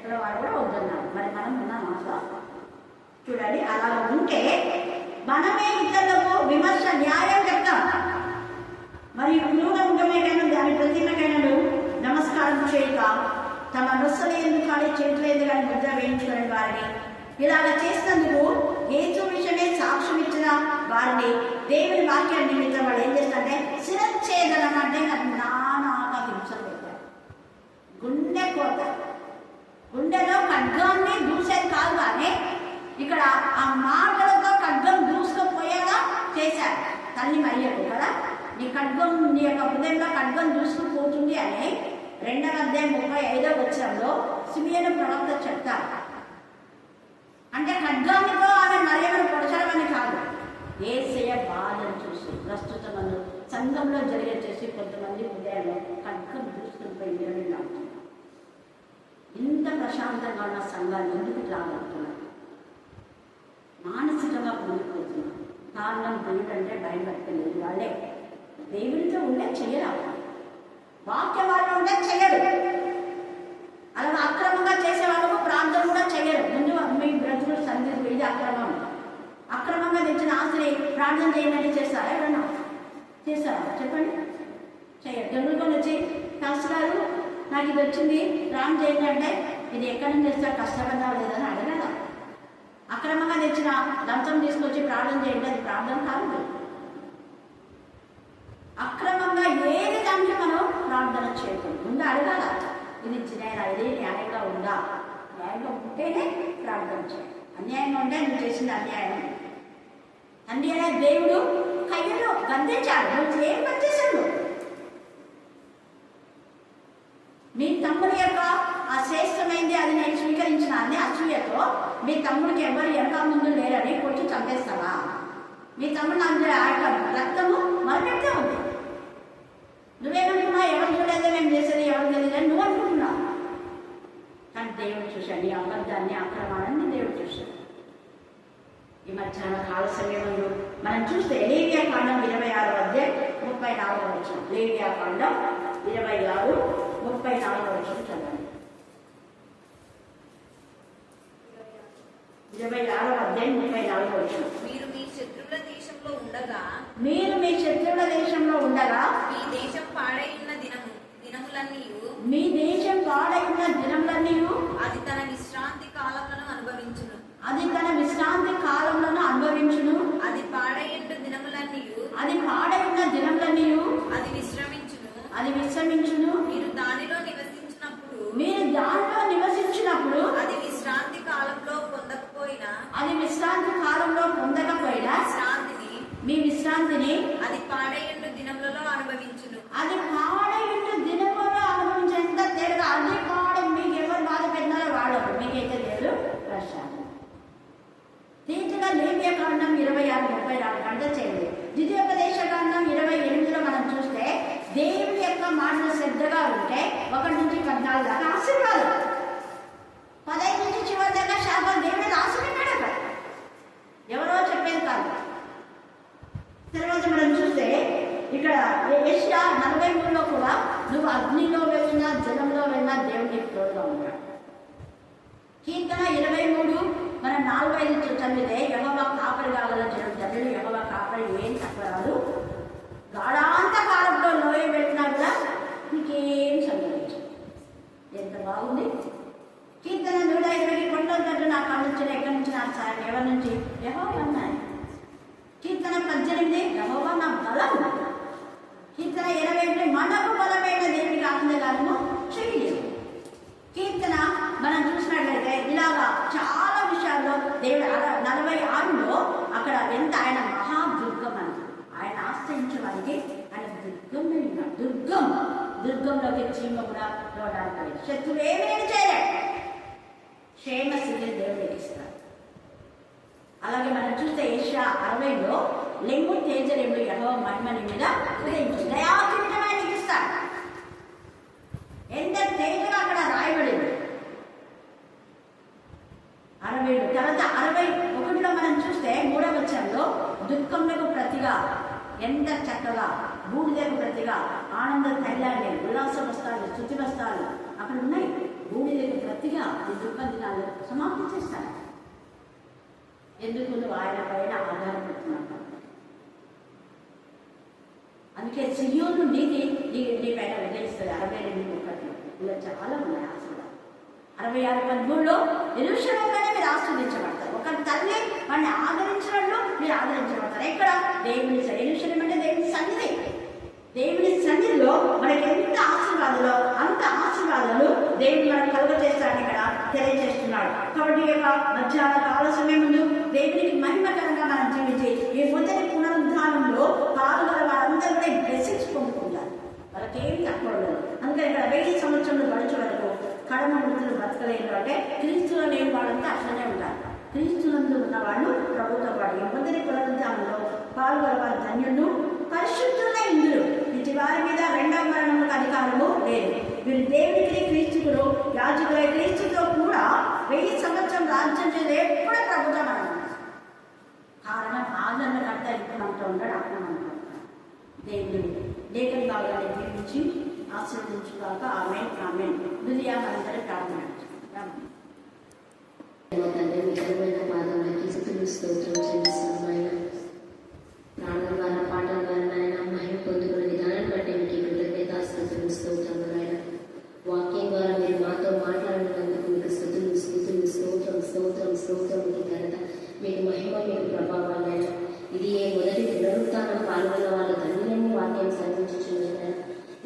చెప్పిన వాడు కూడా వద్దన్నారు. మరి మనం ఉన్నాం అసలు చూడండి. అలా ఉంటే మనమే ఇతరులకు విమర్శ న్యాయం చెప్తాం. మరియు క్రూర ముఖమేకైనా దాని ప్రతిమకైనను నమస్కారం చేయక తమ నొస్సలు ఎందుకు కానీ చేతులు ఎందుకు కానీ ముద్ర వేయించుకునే వారిని ఇలాగ చేసినందుకు యేసు విషయమే సాక్ష్యం ఇచ్చిన వారిని దేవుని వాక్యాన్ని నిమిత్తం వాడు ఏం చేస్తారంటే శిరచ్ఛేదనం అంటే నానాగా హింసలు పెట్టారు. గుండె కోత, గుండెలో ఖడ్గాన్ని దూసేది కాదు కానీ ఇక్కడ ఆ మాటలతో ఖడ్గం దూసుకుపోయేలా చేశారు. తల్లి మరియకు కదా, నీ ఖడ్గం నీ యొక్క హృదయంలో ఖడ్గం దూసుకుపోతుంది అని 2వ అధ్యాయం 35వ వచనంలో సిమియోను ప్రవక్త చెప్తారు. అంటే ఖడ్గానితో ఆమె మరియను పొడచడమని కాదు, యేసయ్య బాధను చూసి ప్రస్తుతం సంఘంలో జరిగే చేసి కొంతమంది హృదయంలో ఖడ్గం దూసుకుపోయి విన్నాను. ఇంత ప్రశాంతంగా ఉన్న సంఘాలు ఎందుకు రాగలుగుతున్నారు? మానసికంగా పొందిపోతున్నారు. కారణం దేవుడు అంటే భయపడలేదు. వాళ్ళే దేవుడితో ఉండే చెయ్యరు, వాక్యం వాళ్ళు ఉండే చెయ్యరు. అలా అక్రమంగా చేసే వాళ్ళకు ప్రార్థన కూడా చెయ్యరు. ముందు మీ బ్రతుకులు సందేశం ఇది అక్రమం. అక్రమంగా తెచ్చిన ఆస్తిని ప్రార్థన చేయమని చేస్తారా? ఎవరన్నా చేస్తారా చెప్పండి? చెయ్యరు. జనులుకొని వచ్చి పాస్టర్ గారు నాకు ఇది వచ్చింది ప్రార్థన చేయండి అంటే ఇది ఎక్కడి నుంచి చేస్తారు, కష్టపడ్డా లేదని అడగదా? అక్రమంగా తెచ్చిన లంచం తీసుకొచ్చి ప్రార్థన చేయండి, అది ప్రార్థన కాదు. అక్రమంగా ఏది దాంట్లో మనం ప్రార్థన చేయకూడదు. ముందు అడగాల, ఇది చిన్న ఇది న్యాయంగా ఉందా? న్యాయంగా ఉంటేనే ప్రార్థన చేయాలి. అన్యాయంగా ఉంటే నువ్వు చేసింది అన్యాయం. తండ్రి అనే దేవుడు కయ్యలో గద్దించాడు, నువ్వు ఏం పని చేశాడు? మీ తమ్ముడి యొక్క ఆ శ్రేష్టమైంది అది నేను స్వీకరించిన అన్ని అసూయతో మీ తమ్ముడికి ఎవరు వెనక ముందు లేరని కొట్టి చంపేస్తావా? మీ తమ్ముడు అందరూ ఆ యొక్క రక్తము మరపెట్టే ఉంది. నువ్వేమనుకున్నావు? ఎవరు చూడలేదో మేము చేసేది ఎవరు తెలియదని నువ్వు అనుకుంటున్నావు. కానీ దేవుడు చూశాడు, ఈ అబద్ధాన్ని అక్రమాన్ని దేవుడు చూశాడు. ఈ మధ్యాహ్న కాల సమయంలో మనం చూస్తే లేవియా కాండం 26వ అధ్యాయం 34వ వచనం. లేవియా కాండం 26:34 వచనం చదవండి. 26వ అధ్యాయం 34వ వచనం. మీరు మీ శత్రువుల దేశంలో ఉండగా మీ దేశం పాడైన దినములన్నీయు మీ దేశం పాడైన దినములన్నీయు అది తన విశ్రాంతి కాలములను అనుభవించును. అది తన విశ్రాంతి కాలములను అనుభవించును. అది పాడైన దినములన్నీయు అది విశ్రమించును. మీరు దానిలో నివసించినప్పుడు అది విశ్రాంతి కాలంలో పొందకపోయినా మీ విశ్రాంతిని అది పాడైన దినములలో అనుభవించును. అనుభవించేంత తేడా అది పాడ. మీకు ఎవరు బాధ పెట్టినారో వాడరు, మీకైతే లేదు ప్రశాంతం. దీంట్లో లేవియా కాండం 26:34 గంట చేయండి. ద్వితీయోపదేశ కాండం 28లో మనం చూస్తే దేవుని యొక్క మాటలు శ్రద్ధగా ఉంటే 1 నుంచి 14 దాకా ఆశీర్వాదం, 15 నుంచి చివరి దాకా శాపం. దేవుని ఆశీర్వాడు అక్కడ ఎవరో చెప్పేది కాదు. తర్వాత మనం చూస్తే ఇక్కడ యెషయా 43లో కూడా నువ్వు అగ్నిలో వెళ్ళినా జలంలో వెళ్ళినా దేవుడికి తోడుగా ఉన్నాడు. కీర్తన 23 మనం 4-5 చదివితే యెహోవా కాపరి కాగల జనులు యెహోవా కాపరి ఏం తక్కువ గాఢాంత కాలంలో లోయ పెట్టినా కూడా నీకేం సంభవించదు. ఎంత బాగుంది. కీర్తన 120 కొండల తట్టు నాకు అందించిన ఎక్కడి నుంచి నాకు సాయం, ఎవరి నుంచి? యెహోవా అన్నాయి. కీర్తన 18 యెహోవా నా బలం. కీర్తన 21 మనకు బలమైన దేవునికి ఆనందగానము చేయలేదు. కీర్తన మనం చూసినట్లయితే ఇలాగా చాలా విషయాల్లో దేవుడు 46లో అక్కడ ఎంత ఆయన మహాదుర్గం అని ఆయన ఆశ్రయించడానికి ఆయన దుర్గంలో ఉన్నాడు. దుర్గంలోకి చీమ కూడా రోడానికి శత్రువు ఏమీ చేయలేడు. క్షేమస్థితిని దేవుడు ఎక్కిస్తాడు. అలాగే మనం చూస్తే యెషయా 60లో లెంగు తేజరేములు యెహోవా మహిమ నీ మీద ఉదయించు దయాకిరీటం ఆయనకి ఇస్తాడు. ఎంత తేజగా అక్కడ రాయబడింది. 60 తర్వాత 61లో మనం చూస్తే 3వ వచనంలో దుఃఖములకు ప్రతిగా ఎంత చక్కగా బూడిదకు ప్రతిగా ఆనంద తైలాన్ని ఉల్లాస వస్త్రాలు స్తుతి వస్త్రాలు అక్కడ ఉన్నాయి. బూడిదకు ప్రతిగా ఇంత సమాప్తి చేస్తాడు. ఎందుకు? నువ్వు ఆయన పైన ఆధారపడుతున్నావు. అందుకే సియోను నీతి నీ పైన వెలిగిస్తుంది. 62:1 ఇలా చాలా ఉన్నాయి ఆశలు. 66:13 యెరూషలేములోనే మీరు ఆశీర్వదించబడతారు. ఒక తల్లి వాడిని ఆదరించడంలో మీరు ఆదరించబడతారు. ఎక్కడ? దేవుని యెరూషలేము అంటే దేవుని సన్నిధి. దేవుని సన్నిధిలో మనకి ఎంత ఆశీర్వాదాలు, అంత ఆశీర్వాదాలు దేవుడు మనకు కలుగజేస్తాడని ఇక్కడ తెలియజేస్తున్నాడు. కాబట్టి ఈ యొక్క మధ్యాహ్న కాల సమయం ముందు దేవునికి మహిమకరంగా మనం జీవించి ఈ మొదటి పునరుద్ధానంలో పాల్గొన్న వారందరూ కూడా బ్లెస్సింగ్స్ పొందుకుంటారు. వాళ్ళకి ఏమి తక్కువ ఉండదు. అందుకని ఇక్కడ 1000 సంవత్సరంలో గడిచే వరకు కడమ మృతులు బ్రతకలేదు. అంటే క్రీస్తులో లేని వాళ్ళంతా అట్లనే ఉంటారు. క్రీస్తులందు ఉన్న వాళ్ళు ప్రభుత్వ పాడు ఈ మొదటి పునరుద్ధానంలో పాల్గొన్న వారి ధన్యులు, పరిశుద్ధులైన ఇంద్రులు. ఇటు వారి మీద రెండవ మరణములకు అధికారము లేదు. వీరు దేవునికి క్రీస్తుకులు యాజకులై క్రీస్తుతో కూడా 1000 సంవత్సరం రాజ్యం చేసి ఎప్పుడు ప్రభుత్వం అన్నారు. కారణం ఆదరణకర్త ఇప్పుడు మనతో ఉంటాడు, అక్కడ మనతో ఉంటాడు. దేవుని లేఖని భాగాన్ని దీవించి ఆశీర్వదించుగాక. ఆమేన్ ఆమేన్. దునియా మనందరి ప్రార్థన. స్తోత్రం చెల్లిస్తున్నాం. ప్రాణం ద్వారా పాఠం ద్వారా నాయన మహిమ పొందుకునే విధానం బట్టి మీకు కృతజ్ఞతాస్తుతులు స్తోత్రము నాయన. వాక్యం ద్వారా మీరు మాతో మాట్లాడినందుకు మీకు స్తుతులు స్తుతులు స్తోత్రం స్తోత్రం స్తోత్రం. మీకు ఘనత, మీకు మహిమ, మీకు ప్రభావాలు నాయన. ఇది ఏ మొదటి పునరుత్థానం పాల్గొన్న వాళ్ళు ధన్యులని వాక్యం సంధించుచున్నాయి.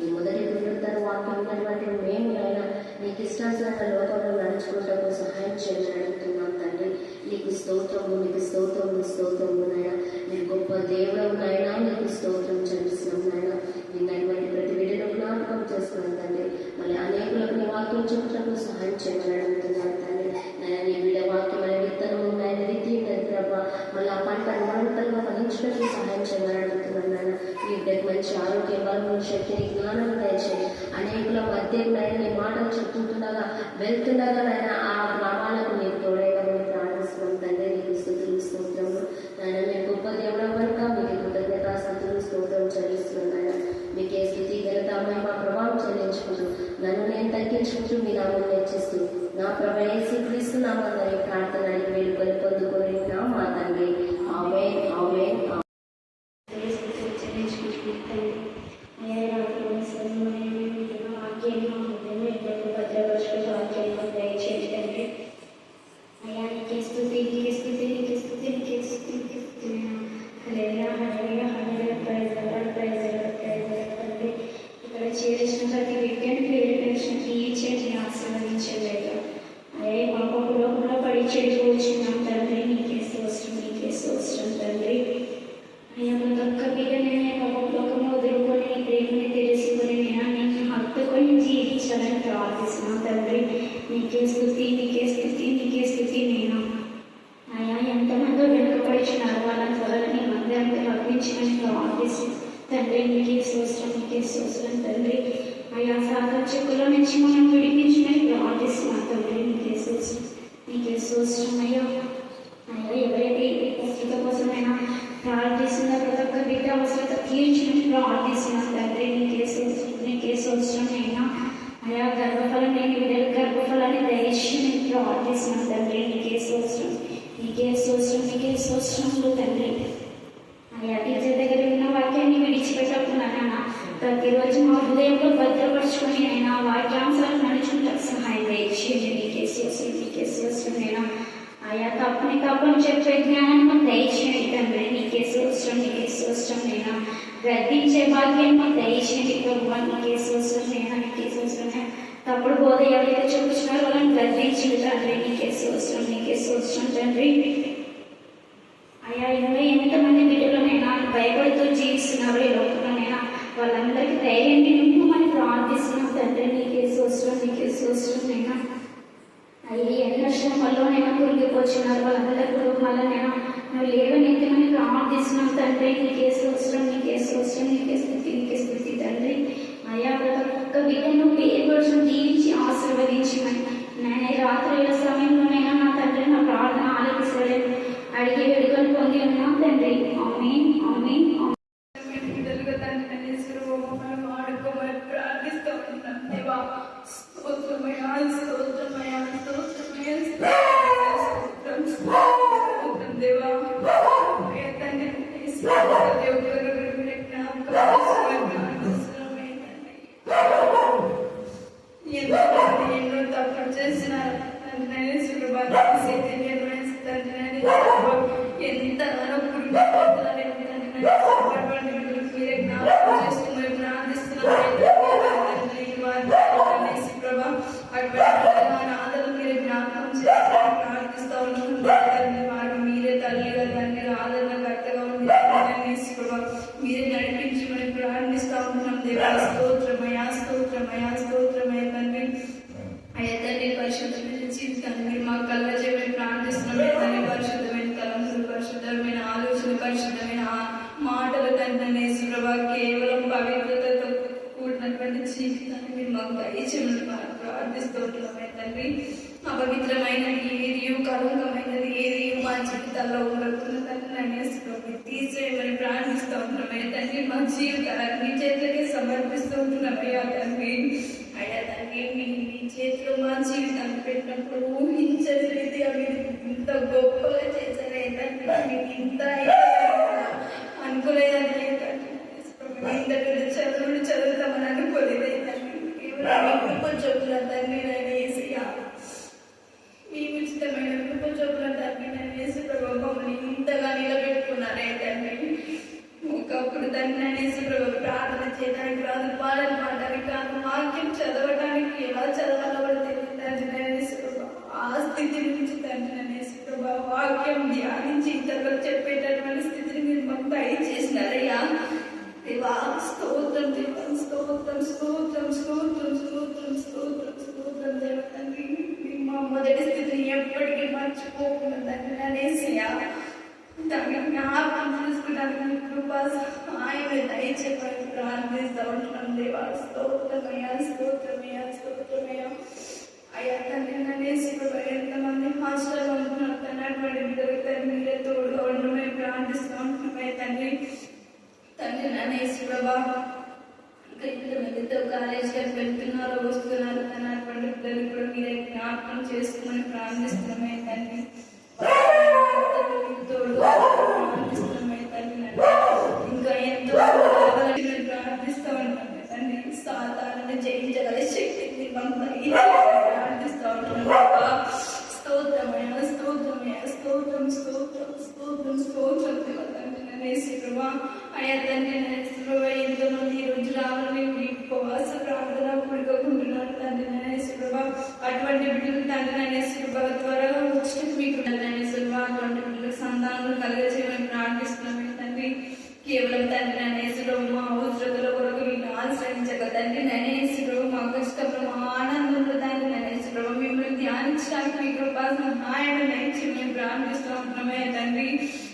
ఈ మొదటి పునరుత్థాన వాక్యం ఉన్నటువంటి మేము నాయన నీకు ఇష్టానుసారంగా లోకంలో నడుచుకుంటూ సహాయం చేయమని అడుగుతున్నాం తండ్రి. నీకు స్తోత్రము, నీకు స్తోత్రము స్తోత్రము నాయన. మీరు గొప్ప దేవుడు నాయన, నీకు స్తోత్రం చెల్లిస్తున్నాం నాయన. నిన్నటువంటి ప్రతి బిడ్డను జ్ఞాపకం చేస్తున్నాం తండ్రి. మళ్ళీ అనేకులకు నీ వాక్యం చెప్పుటకు సహాయం చేయమని అడుగుతున్నాను తండ్రి. నాయన నీ బిడ్డ వాక్యం అనే విత్తనము నాయన విత్తి ప్రభా మళ్ళీ ఆ పంట నిరంతరంగా ఫలించడానికి సహాయం చేయమని అడుగుతున్నాను నాయన. ఈ బిడ్డకు మంచి ఆరోగ్య బలము, శక్తిని, జ్ఞానం దయచేసి అనేకుల మధ్య నాయన నీ మాటలు చెప్పుతుండగా వెళ్తుండగా నాయన ఆ గ్రామాలకు నీకు తోడైనా ప్రార్థిస్తున్నాం తండ్రి. నీకు స్తుతులు స్తోత్రము నాయన. మీరు గొప్ప దేవుడు కనుక మీకు కృతజ్ఞత స్తుతులు స్తోత్రం చెల్లిస్తున్నాను నాయన. మీకే స్థితి ఘనత మహిమ ప్రభావం చెల్లించుకుంటూ నన్ను నేను తగ్గించుకుంటూ మీ నామం హెచ్చిస్తూ నా ప్రభు యేసు క్రీస్తు నామమున ప్రార్థన వేడుకొని పొందుకొని నా మా తండ్రి. ఆమేన్ ఆమేన్. చేసిన ప్రతి వ్యక్తిని పేరు పెంచి ఇచ్చేది ఆశీర్వదించలేదు. అయ్యే పాపంలో కూడా పడి చెడిపోవచ్చున్నాం తండ్రి. నీకే స్తోత్రం తండ్రి. అయ్యా ప్రతి ఒక్క బిడ్డనే పాపంలోకము వదులుకొని నీ ప్రేమని తెలుసుకొని నేను నీకు హత్తుకొని జీవించాలని ప్రార్థిస్తున్నాం తండ్రి. నీకే స్తుతి నేను. అయ్యా ఎంతమందో వెనుకపడిచున్నారు వాళ్ళని త్వరగా నీ మందిరానికి పంపించమని ప్రార్థిస్తున్నాం తండ్రి. నీకే స్తోత్రం తండ్రి. అయ్యా సాగర్చకుల నుంచి మనం విడిపించమని ప్రార్థిస్తున్నాం తండ్రి. నీకే స్తోత్రం అయ్యా. ఎవరైతే అవసరత కోసమైనా ప్రార్థిస్తున్న ప్రతి ఒక్క బిడ్డ అవసరత తీర్చమని ప్రార్థిస్తున్నాం తండ్రి. నీకే స్తోత్రం అయినా. అయా గర్భఫలం లేని బిడ్డలు గర్భఫలాన్ని దయచేయమని ప్రార్థిస్తున్నాం తండ్రి. నీకే స్తోత్రములు తండ్రి. అయ్యా టీచర్ దగ్గర ఉన్న వాక్యాన్ని విడిచిపెట్టకుండా ప్రతిరోజు మా హృదయంలో భద్రపరుచుకొని అయినా వాక్యాంశాలను నడుచుకుంటాకు సహాయం దయచేయండి. నీకే స్తోత్రం అయినా. ఆయా తప్పని చెప్పే జ్ఞానాన్ని మాకు దయచేయండి తండ్రి. నీకే స్తోత్రం అయినా. గద్దించే భాగ్యాన్ని మాకు దయచేయండి ప్రభువా. నీకే స్తోత్రం అయినా. తప్పుడు బోధ ఎవరైతే చూపించినారో వాళ్ళని గద్దించండి తండ్రి. నీకే స్తోత్రం తండ్రి. అయ్యా ఇంకా ఎంతమంది బిడ్డలోనైనా భయపడుతూ జీవిస్తున్నారు ఈ లోకంలోనైనా వాళ్ళందరికీ ధైర్యాన్ని నింపుమని ప్రార్థిస్తున్నాం తండ్రి. నీకే స్తోత్రం అయినా. అయ్యే ఎన్న శ్రమల్లోనైనా కురిగిపోతున్నారు వాళ్ళందరికీ మళ్ళనైనా నువ్వు లేవనెత్తమని ప్రార్థిస్తున్నాం తండ్రి. నీకే స్తోత్రం నీకే స్తుతి తండ్రి. అయ్యా ప్రతి ఒక్క బిడ్డను పేరుపడుచు దీవించి ఆశీర్వదించమని నేను రాత్రి సమయంలోనైనా నా తండ్రి నా ప్రార్థన ఆలకిస్తలేదు అడిగి వేడుకొని పొంది ఉన్నాం తండ్రి. ఆమేన్. బిడ్డలుగా తండ్రి ఆడుకోమని ప్రార్థిస్తూ ఉన్నాం దేవా. స్తోత్రమయ్యా. చైతన్యమైన తండ్రి ఎంతగానో మీరే జ్ఞాపకం చేస్తున్నారు ప్రార్థిస్తున్నారు ప్రభా అటువంటి ఆదరణ మీరే జ్ఞాపకం చేస్తున్నారు ప్రార్థిస్తూ ఉన్నాను వారు మీరే తల్లిగా తండ్రిగా ఆదరణకర్తగా ప్రభా మీరే నడిపించి మనం ప్రార్థిస్తూ ఉంటున్నాం దేవా స్తోత్రమయా స్తోత్రమయా స్తోత్రమయ తండ్రి అయ్యా తండ్రి పరిశుద్ధమైన జీవితాన్ని మీరు మా కళ్ళ చేయమని ప్రార్థిస్తున్నాం తండ్రి పరిశుద్ధమైన తలంపులు పరిశుద్ధమైన ఆలోచన పరిశుద్ధమైన మాటలు తండ్రి ప్రభా కేవలం పవిత్రతతో కూడినటువంటి జీవితాన్ని మీరు మాకు దయచేయమని ప్రార్థిస్తూ ఉంటున్నామే తండ్రి అపవిత్రమైనది ఏది కలంకమైనది ఏది మా జీవితాల్లో ఉండకుండా తండ్రి నన్ను తీసేయమని ప్రార్థిస్తూ ఉంటున్నామే తండ్రి మా జీవితాలను మీ చేతులకే సమర్పిస్తూ ఉంటున్నామయ్యా తండ్రి అయ్యా తండ్రి మీ చేతిలో మా జీవితాన్ని పెట్టినప్పుడు ఊహించని రీతిగా మీరు ఇంత గొప్పగా చేశారే తండ్రి మీకు ఇంత అనుకోలేదండి ఇంత పెద్ద చదువులు చదువుతామని అనుకోలేదే తండ్రి కేవలం కృప చొప్పున తండ్రి నేను వేసియా మీ ఉచితమైన కృప చొప్పున తండ్రి నేను వేసి ప్రభావం ఇంతగా నిలబెట్టుకున్నారే తండ్రి ఒకప్పుడు తండ్రి అనేసి ప్రార్థన చేయడానికి రాదు పాటలు పాడడానికి కాదు వాక్యం చదవడానికి ఎలా చదవాలో కూడా తెలియదు తండ్రి అనేసి ఆ స్థితి నుంచి తండ్రి అనేసి వాక్యం ధ్యానించి ఇతరులకు చెప్పేటటువంటి స్థితిని మీరు మాకు దయచేసినారయ్యా దేవా స్తోత్రం దేవా స్తోత్రం స్తోత్రం స్తోత్రం స్తోత్రం స్తోత్రం స్తోత్రం దేవ తండ్రి మా మొదటి స్థితిని ఎప్పటికీ మర్చిపోకుండా తండ్రి అనేసియా తండ్రి జ్ఞాపకం చేసుకున్నాను కృపా ఆయన దయచేపని ప్రార్థిస్తూ ఉంటున్నాం దేవా స్తోత్రమయ్యా స్తోత్రమయ్యా స్తోత్రమయ్యా అయ్యా తండ్రి అనేసి ఎంతమంది హాస్టల్లో ఉంటున్నారు తండ్రి అటువంటి బిడ్డలకు తండ్రి మీరే తోడుగా ఉండమే ప్రార్థిస్తూ ఉంటున్నామే తండ్రి తండ్రి అనేసి ప్రభా ఇంకా ఇద్దరు మిగతా కాలేజీకి వెళ్తున్నారో వస్తున్నారు తండ్రి అటువంటి బిడ్డలు కూడా మీరే జ్ఞాపకం చేసుకోమని ప్రార్థిస్తున్నామే తండ్రి తోడుగా ప్రార్థిస్తున్నామే తండ్రి ఇంకా ఎంతో ప్రార్థిస్తూ ఉంటాం తండ్రి సాధారణ జయించగల శక్తిని ప్రార్థిస్తూ ఉంటాం స్తోత్రమయ స్తోత్రమయ స్తోత్రం స్తోత్రం స్తోత్రం స్తోత్రం తండ్రి అనేసి ప్రభా అయ్యా తండ్రి అనేసి ప్రభా ఎంతో మంది ఈ రోజు రావాలని ఉపవాస ప్రార్థన కూడుకుంటున్నారు తండ్రి అనేసి ప్రభా అటువంటి బిడ్డలు తండ్రి అనేసి ప్రభా త్వరగా వచ్చి మీకు అనేసి ప్రభా అటువంటి బిడ్డలకు సంతానం కలగజేయమని ప్రార్థిస్తున్నాం తండ్రి కేవలం తండ్రి అనేసి ప్రభు మా అవసరతల కొరకు మీరు ఆశ్రయించక తండ్రి అనేసి ప్రభు మా కష్టంలో మా ఆనందంలో తండ్రి అనేసి ప్రభు మిమ్మల్ని ధ్యానించడానికి మీ కృపా సహాయం నుంచి మేము ప్రార్థిస్తూ ఉంటున్నామే తండ్రి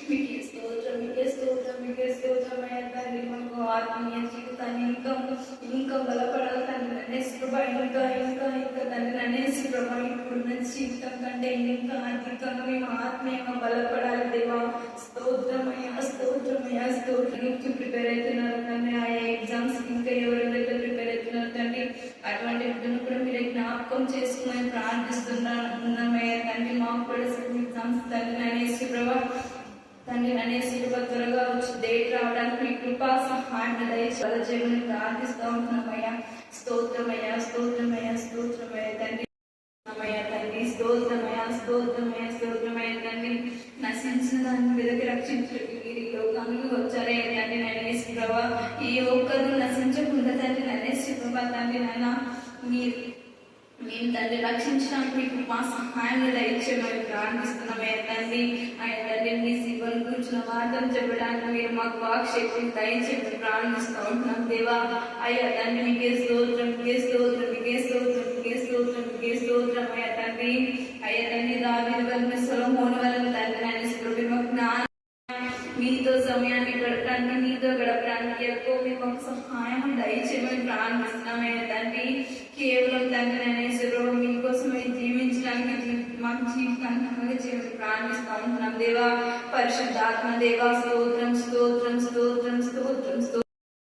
మీకే స్తోత్రం మీకే స్తోత్రం మీకే స్తోత్రమయ్య తండ్రి మాకు ఆత్మీయ జీవితాన్ని ఇంకా బలపడాలి తండ్రి అనేసి ప్రభా ఇంకా ఇంకా ఇంకా తండ్రి అనేసి ప్రభా ఇప్పుడున్న జీవితం కంటే ఇంకా అధికంగా మేము ఆత్మీయంగా బలపడాలి దేవా స్తోత్రమయ్య స్తోత్రమయ్య స్తోత్రంకి ప్రిపేర్ అవుతున్నారు తండ్రి ఆయా ఎగ్జామ్స్ ఇంకా ఎవరెవరైతే ప్రిపేర్ అవుతున్నారు తండ్రి అటువంటి బిడ్డను కూడా మీరు జ్ఞాపకం చేసుకుని ప్రార్థిస్తున్నామయ్య తండ్రి మాకు కూడా ఎగ్జామ్స్ తండ్రి అనేసి ప్రభా తండ్రి అనేసి త్వరగా వచ్చి డేట్ రావడానికి మీ కృపా సహాయం దయచేయమని ప్రార్థిస్తూ ఉంటున్నామయ్యా స్తోత్రమయ్య స్తోత్రమయ్య స్తోత్రమయ్య తండ్రి తండ్రి స్తోత్రమయ స్తోత్రమయ స్తోత్రమయ తండ్రి నశించిన దాన్ని వెదకి రక్షించడానికి మీరు ఈ లోకానికి వచ్చారే తండ్రి నన్నేసి ప్రభా ఈ ఒక్కరు నశించకుండా తండ్రి నన్నేసి ప్రభా తండ్రి నాయన మేము తండ్రి రక్షించడానికి మీకు మా సహాయాన్ని దయచేయమని ప్రార్థిస్తున్నామే తండ్రి ఆయన తండ్రి మీ శివుని కూర్చున్న వార్తలు చెప్పడానికి మీరు మాకు వాక్శక్తిని దయచేయమని ప్రార్థిస్తూ ఉంటున్నాం దేవా అయ్యా తండ్రి మీకే స్తోత్రం మీకే స్తోత్రం మీకే స్తోత్రం మీకే స్తోత్రం మీకే స్తోత్రం అయ్యా తండ్రి అయ్యా తండ్రి దావీదు వలన సొలొమోను వలన తండ్రి అనేసి మాకు జ్ఞానం మీతో సమయాన్ని గడపడానికి మీతో గడపడానికి ఎక్కువ మీకు సహాయం దయచేయమని ప్రార్థిస్తున్నామే తండ్రి కేవలం తండ్రి అనేసి మీకోసమే జీవించడానికి మాకు జీవితాన్ని చేయమని ప్రార్థిస్తూ ఉంటున్నాం దేవా పరిశుద్ధాత్మ దేవా స్తోత్రం స్తోత్రం స్తోత్రం